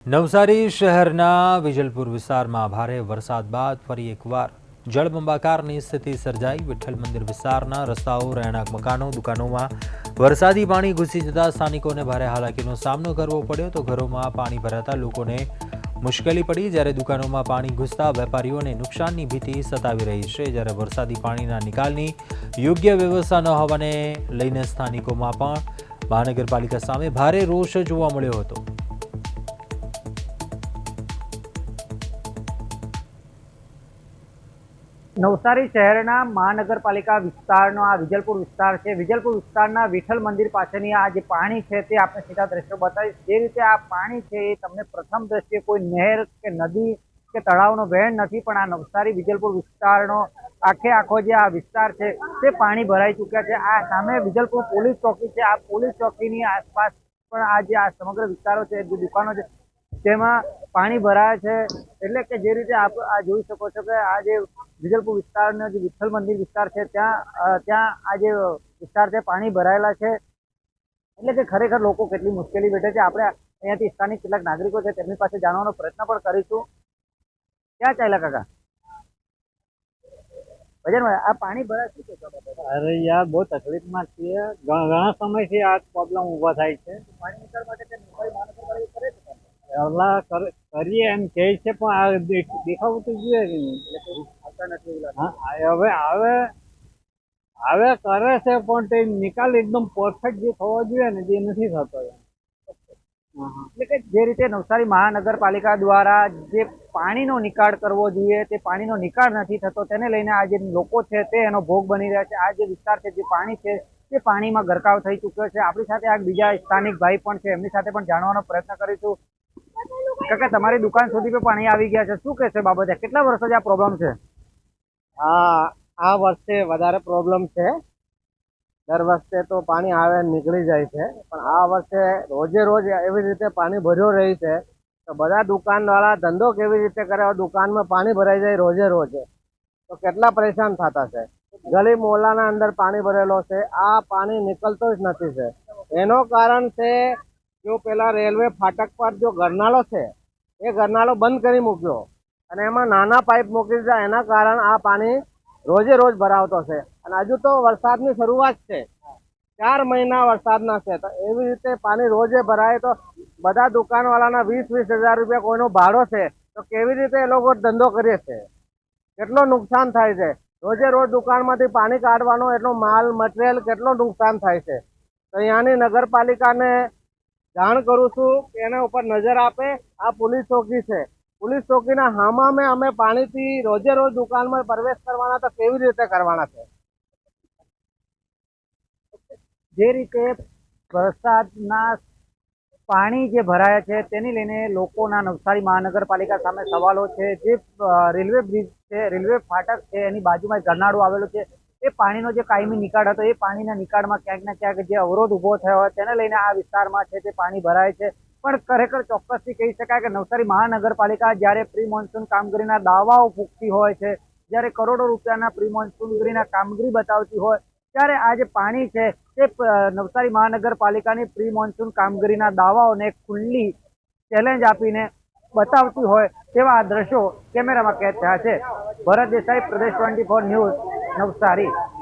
નવસારી શહેરના વિજલપુર વિસ્તારમાં ભારે વરસાદ બાદ ફરી એકવાર જળબંબાકારની સ્થિતિ સર્જાઈ। વિઠ્ઠલ મંદિર વિસ્તારના રસ્તાઓ, રહેણાંક મકાનો, દુકાનોમાં વરસાદી પાણી ઘૂસી જતા સ્થાનિકોને ભારે હાલાકીનો સામનો કરવો પડ્યો તો ઘરોમાં પાણી ભરાતા લોકોને મુશ્કેલી પડી, જ્યારે દુકાનોમાં પાણી ઘૂસતા વેપારીઓને નુકસાનની ભીતિ સતાવી રહી છે। જ્યારે વરસાદી પાણીના નિકાલની યોગ્ય વ્યવસ્થા ન હોવાને લઈને સ્થાનિકોમાં પણ મહાનગરપાલિકા સામે ભારે રોષ જોવા મળ્યો હતો। નવસારી શહેરના મહાનગરપાલિકા વિસ્તારનો આ વિજલપુર વિસ્તાર છે। વિજલપુર વિસ્તારના વિઠ્ઠલ મંદિર પાસેની આ જે પાણી છે તે આપણે સીધા દ્રશ્યો બતાવીશ। જે રીતે આ પાણી છે એ તમને પ્રથમ દ્રશ્ય કોઈ નહેર કે નદી કે તળાવનો વહેણ નથી, પણ આ નવસારી વિજલપુર વિસ્તારનો આખો જે આ વિસ્તાર છે તે પાણી ભરાઈ ચૂક્યા છે। આ સામે વિજલપુર પોલીસ ચોકી છે। આ પોલીસ ચોકીની આસપાસ પણ આ જે આ સમગ્ર વિસ્તારો છે, જે દુકાનો છે, તેમાં પાણી ભરાયા છે। એટલે કે જે રીતે આપ આ જોઈ શકો છો કે આ જે વિજલપુર વિસ્તારનો જે વિઠ્ઠલ મંદિર વિસ્તાર છે ત્યાં આ જે વિસ્તાર છે પાણી ભરાયેલા છે। એટલે કે ખરેખર લોકો કેટલી મુશ્કેલી વેઠે છે। આપણે અહીંયાથી સ્થાનિક કેટલાક નાગરિકો છે તેમની પાસે જાણવાનો પ્રયત્ન પણ કરીશું। ક્યાં ચાલ્યા કાકા? ભજનભાઈ, આ પાણી ભરાય શું છે? અરે યાર, બહુ તકલીફમાં છીએ। ઘણા સમયથી આ પ્રોબ્લેમ ઊભા થાય છે। પાણી નિકાલ માટે મહાનગરપાલિકા કરે છે? કરીએ એમ કહે છે, પણ આ દેખાવું તો જોઈએ કે નહીં। આવતા નથી એવું લાગે। હા, હવે કરે છે, પણ તે નિકાલ એકદમ પરફેક્ટ જે થવો જોઈએ ને તે નથી થતો। એટલે કે જે રીતે નવસારી મહાનગરપાલિકા દ્વારા જે પાણીનો નિકાલ કરવો જોઈએ તે પાણીનો નિકાલ નથી થતો, તેને લઈને આ જે લોકો છે તે એનો ભોગ બની રહ્યા છે। આ જે વિસ્તાર છે, જે પાણી છે તે પાણીમાં ગરકાવ થઈ ચૂક્યો છે। આપણી સાથે આ બીજા સ્થાનિક ભાઈ પણ છે, એમની સાથે પણ જાણવાનો પ્રયત્ન કરીશું। કાકા, તમારી દુકાન સુધી પણ પાણી આવી ગયા છે, શું કહેશે બાબતે? કેટલા વર્ષોથી આ પ્રોબ્લેમ છે? આ વર્ષે વધારે પ્રોબ્લેમ છે। દર વખતે તો પાણી આવે નીકળી જાય છે, પણ આ વર્ષે રોજે રોજ એવી રીતે પાણી ભર્યો રહી છે તો બધા દુકાનવાળા ધંધો કેવી રીતે કરે? દુકાનમાં પાણી ભરાઈ જાય રોજે રોજ તો કેટલા પરેશાન થતા છે। ગલી મોહલ્લાના અંદર પાણી ભરેલો છે, આ પાણી નીકળતો જ નથી છે। એનો કારણ છે જો પેલા રેલવે ફાટક પર જો ગરનાળો છે એ ગરનાળો બંધ કરી મૂક્યો અને એમાં નાના પાઇપ મૂકી દીધા, એના કારણે આ પાણી રોજે રોજ ભરાવતો છે। અને હજુ તો વરસાદની શરૂઆત છે, 4 મહિના વરસાદના છે, તો એવી રીતે પાણી રોજે ભરાય તો બધા દુકાનવાળાના 20-20 હજાર રૂપિયા કોઈનો ભાડો છે, તો કેવી રીતે એ લોકો ધંધો કરે છે? કેટલો નુકસાન થાય છે? રોજે રોજ દુકાનમાંથી પાણી કાઢવાનો એટલો માલ મટીરિયલ કેટલો નુકસાન થાય છે। તો અહીંયાની નગરપાલિકાને જાણ કરું છું કે એના ઉપર નજર આપે। આ પોલીસ ચોકી છે, પોલીસ ચોકીના હામામે અમે પાણીથી રોજે રોજ દુકાનમાં પ્રવેશ કરવાના તો કેવી રીતે કરવાના છે? જે રીતે વરસાદના પાણી જે ભરાયા છે તેને લઈને લોકોના નવસારી મહાનગરપાલિકા સામે સવાલો છે। જે રેલવે બ્રિજ છે, રેલવે ફાટક છે, એની બાજુમાં ગરનાળું આવેલું છે, એ પાણીનો જે કાયમી નિકાલ હતો એ પાણીના નિકાલમાં ક્યાંક ને ક્યાંક જે અવરોધ ઉભો થયો હોય તેને લઈને આ વિસ્તારમાં છે તે પાણી ભરાય છે। પણ ખરેખર ચોક્કસથી કહી શકાય કે નવસારી મહાનગરપાલિકા જ્યારે પ્રી મોન્સૂન કામગીરીના દાવાઓ ફૂંકતી હોય છે, જ્યારે કરોડો રૂપિયાના પ્રી મોન્સૂનગીરીના કામગીરી બતાવતી હોય, ત્યારે આ જે પાણી છે તે નવસારી મહાનગરપાલિકાની પ્રી મોન્સૂન કામગીરીના દાવાઓને ખુલ્લી ચેલેન્જ આપીને બતાવતી હોય તેવા આ દ્રશ્યો કેમેરામાં કેદ થયા છે। ભરત દેસાઈ, પ્રદેશ 24 ન્યૂઝ, નવસારી।